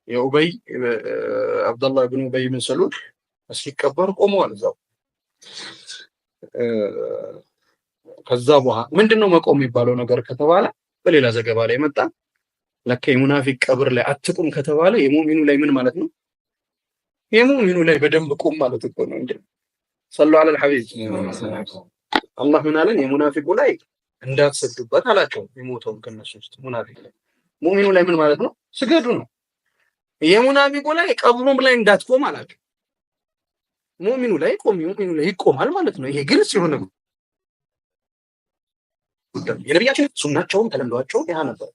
የኡበይ አብደላህ ብን ኡበይ ብን ሰሉል ሲቀበር ቆመዋል እዛው። ከዛ በኋላ ምንድነው መቆም የሚባለው ነገር ከተባለ በሌላ ዘገባ ላይ መጣ። ለካ የሙናፊቅ ቀብር ላይ አትቁም ከተባለ የሙእሚኑ ላይ ምን ማለት ነው? የሙእሚኑ ላይ በደንብ ቁም ማለት እኮ ነው እንዴ። ሰሉ ዐለል ሐቢብ። አላህ ምን አለን? የሙናፊቁ ላይ እንዳትሰግዱበት አላቸው። የሞተውን ከነሱ ውስጥ ሙናፊቅ ላይ፣ ሙእሚኑ ላይ ምን ማለት ነው? ስገዱ ነው። የሙናፊቁ ላይ ቀብሩም ላይ እንዳትቆም አላቸው። ሙእሚኑ ላይ ቆም፣ ሙእሚኑ ላይ ይቆማል ማለት ነው። ይሄ ግልጽ የሆነ የነቢያችን ሱናቸውም ተለምዷቸውም ያ ነበር።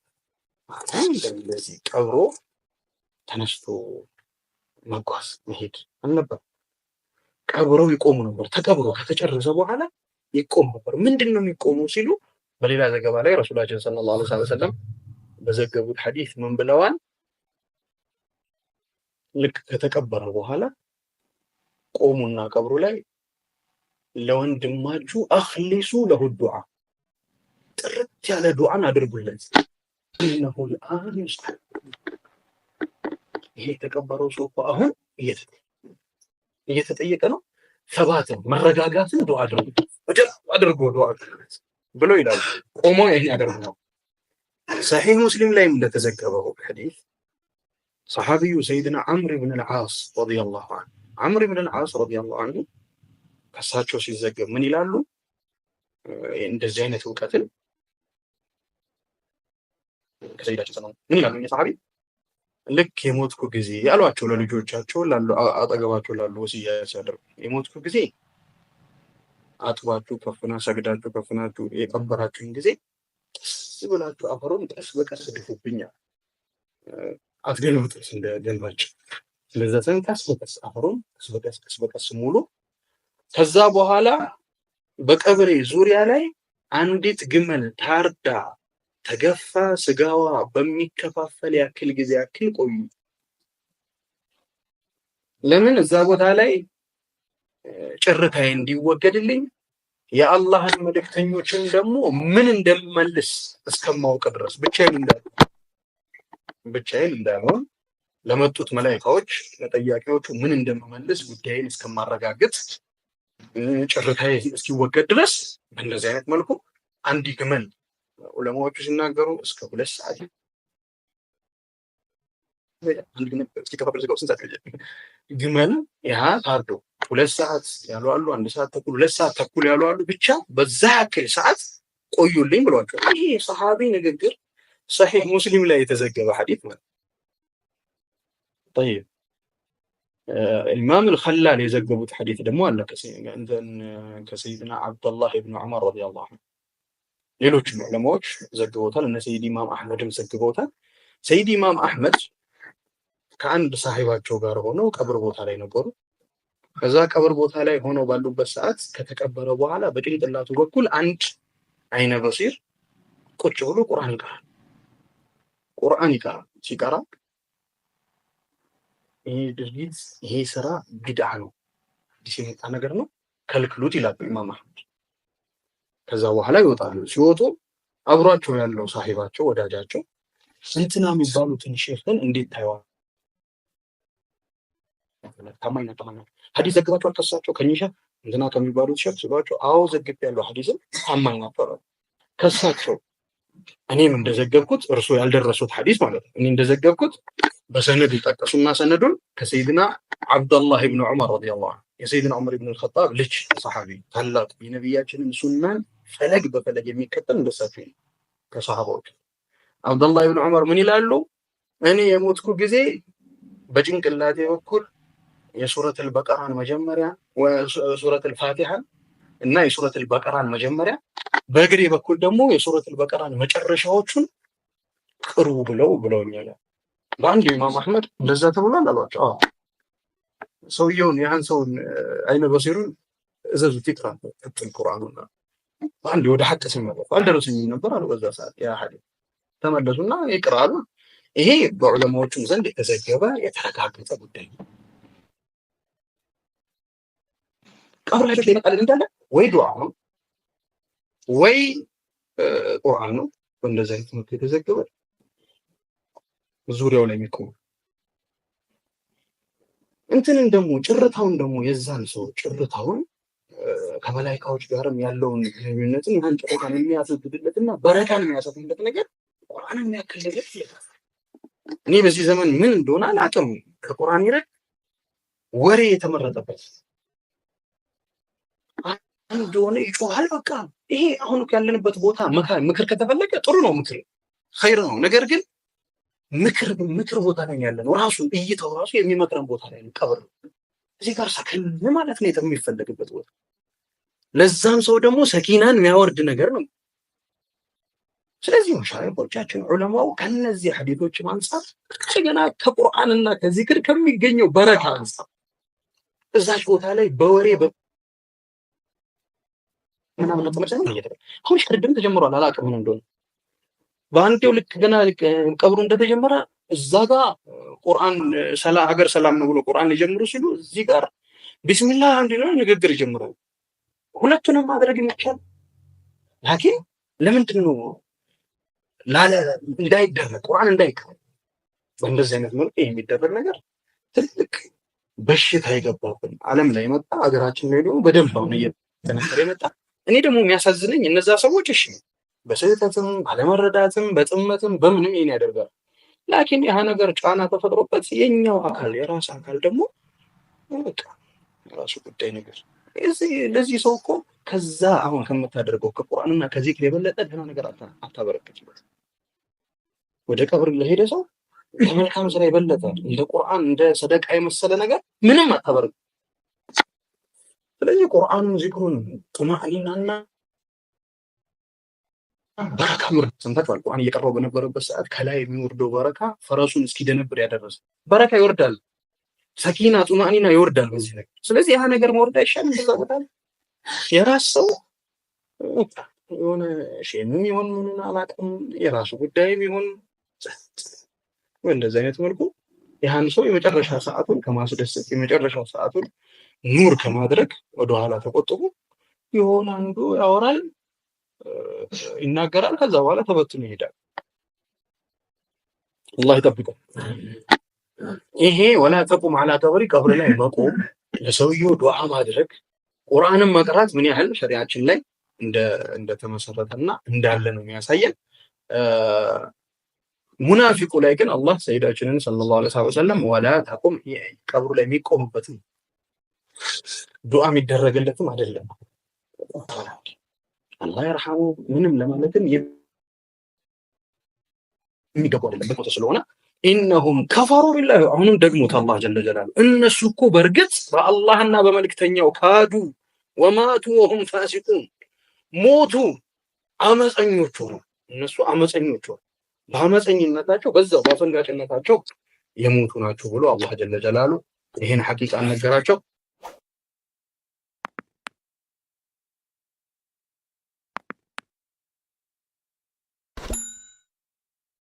እንደዚህ ቀብሮ ተነስቶ መጓዝ መሄድ አልነበር። ቀብረው ይቆሙ ነበር። ተቀብሮ ከተጨረሰ በኋላ ይቆም ነበር። ምንድን ነው የሚቆሙ ሲሉ በሌላ ዘገባ ላይ ረሱላችን ሰለላሁ ዐለይሂ ወሰለም በዘገቡት ሐዲስ ምን ብለዋል? ልክ ከተቀበረ በኋላ ቆሙና ቀብሩ ላይ ለወንድማችሁ አኽሊሱ ለሁ ዱዓ፣ ጥርት ያለ ዱዓን አድርጉለት። ኢነሁ አልአን ይስሐቅ፣ ይሄ የተቀበረው ሰው እኮ አሁን እየተጠየቀ ነው። ሰባትን መረጋጋትን ዱዓ አድርጎ ዱዓ ብሎ ይላሉ። ቆሞ ይሄን ያደርጉ ነው። ሰሒህ ሙስሊም ላይም እንደተዘገበው ሐዲስ ሰሐቢዩ ሰይድና ዐምር ብን አልዓስ ረዲየላሁ ዐንሁ ዐምር ብን አልዓስ ረዲየላሁ ዐንሁ ከሳቸው ሲዘገብ ምን ይላሉ? እንደዚህ አይነት እውቀትን ከሰይዳችን ሰለላሁ ምን ይላሉ? ሰሐቢ ልክ የሞትኩ ጊዜ ያሏቸው ለልጆቻቸው አጠገባቸው ላሉ ወሲያ ሲያደርጉ የሞትኩ ጊዜ አጥባችሁ ከፍና ሰግዳችሁ ከፍናችሁ የቀበራችሁን ጊዜ ቀስ ብላችሁ አፈሩን ቀስ በቀስ ድፉብኛል። አትገልብጡት እንደ ገልባጭ። ስለዛ ሰን ቀስ በቀስ አፈሩን ቀስ በቀስ ሙሉ። ከዛ በኋላ በቀብሬ ዙሪያ ላይ አንዲት ግመል ታርዳ ተገፋ ስጋዋ በሚከፋፈል ያክል ጊዜ ያክል ቆዩ። ለምን? እዛ ቦታ ላይ ጭርታዬ እንዲወገድልኝ የአላህን መልእክተኞችን ደግሞ ምን እንደምመልስ እስከማውቅ ድረስ ብቻዬን እንዳልሆን ለመጡት መላእክቶች ለጠያቂዎቹ ምን እንደምመልስ ጉዳይን እስከማረጋግጥ ጭርታዬ እስኪወገድ ድረስ በእንደዚህ አይነት መልኩ አንዲ ግመል ዑለማዎቹ ሲናገሩ እስከ 2 ሰዓት ግመል ያ ታርዶ 2 ሰዓት ያሉ አሉ፣ 1 ሰዓት ተኩል፣ 2 ሰዓት ተኩል ያሉ አሉ። ብቻ በዛ ያክል ሰዓት ቆዩልኝ ብሏቸዋል። ይሄ ሰሃቢ ንግግር ሰሒህ ሙስሊም ላይ የተዘገበ ሐዲስ ነው። طيب ኢማም አልኸላል የዘገቡት ሐዲስ ደግሞ አለ ከሰይድና አብዱላህ ኢብኑ ዑመር ረዲየላሁ ዐንሁ። ሌሎችም ዑለማዎች ዘግበውታል። እነ ሰይድ ኢማም አህመድም ዘግበውታል። ሰይድ ኢማም አህመድ ከአንድ ሳሂባቸው ጋር ሆነው ቀብር ቦታ ላይ ነበሩ። ከዛ ቀብር ቦታ ላይ ሆነው ባሉበት ሰዓት ከተቀበረ በኋላ በጭንቅላቱ በኩል አንድ አይነ በሲር ቁጭ ብሎ ቁርአን ይቀራል። ሲቀራ ይሄ ድርጊት ይሄ ስራ ቢድዓ ነው፣ አዲስ የመጣ ነገር ነው፣ ከልክሉት ይላሉ ኢማም አህመድ። ከዛ በኋላ ይወጣሉ። ሲወጡ አብሯቸው ያለው ሳሂባቸው ወዳጃቸው እንትና የሚባሉትን ሼኽን እንዴት ታየዋል? ታማኝ ሐዲስ ዘግባቸዋል ከሳቸው ከኒሻ እንትና ከሚባሉት ሼኽ ሲሏቸው አዎ ዘግቤያለሁ፣ ሐዲስም ታማኝ ነበረ ከሳቸው። እኔም እንደዘገብኩት እርሱ ያልደረሱት ሐዲስ ማለት ነው። እኔ እንደዘገብኩት በሰነድ ይጠቀሱና ሰነዱን ከሰይድና አብዱላህ ኢብኑ ዑመር ረዲየላሁ ዐንሁ የሰይድና ዑመር ኢብኑ አልኸጣብ ልጅ ሰሐቢ ታላቅ የነቢያችንን ሱናን ፈለግ በፈለግ የሚከተል እንደሳቸው ከሰሃባዎች አብዱላህ ኢብኑ ዑመር ምን ይላሉ? እኔ የሞትኩ ጊዜ በጭንቅላቴ በኩል የሱረቱል በቀራን መጀመሪያ ወሱረቱል ፋቲሃን እና የሱረቱል በቀራን መጀመሪያ በእግሬ በኩል ደግሞ የሱረቱል በቀራን መጨረሻዎቹን ቅሩ ብለውኛል። በአንድ ኢማም አህመድ እንደዛ ተብሏል አሏቸው። አዎ ሰውየውን ያን ሰውን አይነ በሲሩን እዘዙት ይቅራ ጥቅል ቁርአኑና በአንድ ወደ ሐቅ ሲመለሱ አልደረሱኝም ነበር አሉ። በዛ ሰዓት ያ ሐዲስ ተመለሱና ይቅራሉ። ይሄ በዑለማዎቹም ዘንድ የተዘገበ የተረጋገጠ ጉዳይ ነው። ቀብር ላይ ሊመጣልን እንዳለ ወይ ዱዓ ነው ወይ ቁርአን ነው። በእንደዚህ አይነት መልኩ የተዘገበ ዙሪያው ላይ የሚቆሙ እንትንን ደግሞ ጭርታውን ደግሞ የዛን ሰው ጭርታውን ከመላይካዎች ጋርም ያለውን ግንኙነትን ያን ጭርታን የሚያስወግድለትና በረካን የሚያሰፍንበት ነገር ቁርአንን የሚያክል ነገር የለም። እኔ በዚህ ዘመን ምን እንደሆነ አላውቅም። ከቁርአን ይልቅ ወሬ የተመረጠበት እንደሆነ ይጮሃል። በቃ ይሄ አሁን ያለንበት ቦታ ምክር ከተፈለገ ጥሩ ነው፣ ምክር ኸይር ነው። ነገር ግን ምክር ቦታ ላይ ያለነው ራሱ እይታው ራሱ የሚመክረን ቦታ ላይ ነው። ቀብር እዚህ ጋር ሰከን ማለት ነው የሚፈለግበት ቦታ። ለዛም ሰው ደግሞ ሰኪናን የሚያወርድ ነገር ነው። ስለዚህ መሻይኾቻችን ዑለማው ከነዚህ ሐዲሶች አንፃር እንደገና ከቁርአንና ከዚክር ከሚገኘው በረካ አንፃር እዛች ቦታ ላይ በወሬ ምናምን ተመሰለ ነው እየተባለ አሁን ሽርድም ተጀምሯል። አላውቅም ምን እንደሆነ በአንዴው ልክ ገና ቀብሩ እንደተጀመረ እዛ ጋር ቁርአን ሀገር ሰላም ነው ብሎ ቁርአን ሊጀምሩ ሲሉ እዚህ ጋር ቢስሚላህ አንዲና ንግግር ይጀምራሉ። ሁለቱንም ማድረግ የሚቻል ላኪን ለምንድን ነው እንዳይደረግ ቁርአን እንዳይቀር በእንደዚህ አይነት መልኩ የሚደረግ ነገር ትልቅ በሽታ የገባብን ዓለም ላይ መጣ። ሀገራችን ላይ ደግሞ በደንብ አሁን እየተነገረ መጣ። እኔ ደግሞ የሚያሳዝነኝ እነዛ ሰዎች እሺ በስህተትም ባለመረዳትም በጥመትም በምንም ይሄን ያደርጋል። ላኪን ያ ነገር ጫና ተፈጥሮበት የኛው አካል የራስ አካል ደግሞ በቃ ራሱ ጉዳይ ነገር ለዚህ ሰው እኮ ከዛ አሁን ከምታደርገው ከቁርአንና ከዚክር የበለጠ ደህና ነገር አታበረክትበት። ወደ ቀብር ለሄደ ሰው ከመልካም ስራ የበለጠ እንደ ቁርአን እንደ ሰደቃ የመሰለ ነገር ምንም አታበረክት። ስለዚህ ቁርአኑን ዚክሩን ጡማእኒናና በረካ ይወርድ ሰምታችኋል። ቁርአን እየቀረበ በነበረበት ሰዓት ከላይ የሚወርደው በረካ ፈረሱን እስኪደነብር ያደረሰ በረካ ይወርዳል። ሰኪና ጡማእኒና ይወርዳል በዚህ ነገር። ስለዚህ ያ ነገር መውረድ አይሻልም? ተዛውታል የራስ ሰው የሆነ ሼምም ይሆን ምን አላውቅም የራሱ ጉዳይም ይሆን እንደዚህ አይነት መልኩ ያን ሰው የመጨረሻ ሰዓቱን ከማስደሰት የመጨረሻ ሰዓቱን ኑር ከማድረግ ወደኋላ ተቆጥቦ የሆነ አንዱ ያወራል ይናገራል፣ ከዛ በኋላ ተበትኖ ይሄዳል። አላህ ይጠብቀው። ይሄ ወላ ተቁም አላ ቀብሪ ቀብር ላይ መቆም ለሰውየው ዱዓ ማድረግ ቁርአንን መቅራት ምን ያህል ሸሪዓችን ላይ እንደተመሰረተና እንዳለ ነው የሚያሳየን። ሙናፊቁ ላይ ግን አላህ ሰይዳችንን ሰለላሁ ዐለይሂ ወሰለም ወላ ተቁም ቀብሩ ላይ የሚቆምበትም ዱዓ የሚደረግለትም አይደለም። አላህ ይርሐሙ ምንም ለማለትም የሚገባው አይደለም ቦታ ስለሆነ ኢነሁም ከፈሩ ቢላህ አሁንም ደግሞት አላህ ጀለ ጀላሉ እነሱ እኮ በእርግጥ በአላህና በመልእክተኛው ካዱ ወማቱ ወሁም ፋሲቁን ሞቱ አመፀኞቹ ነው። እነሱ አመፀኞቹ በአመፀኝነታቸው በዛው በአፈንጋጭነታቸው የሞቱ ናቸው ብሎ አላህ ጀለ ጀላሉ ይሄን ሐቂቃ ነገራቸው።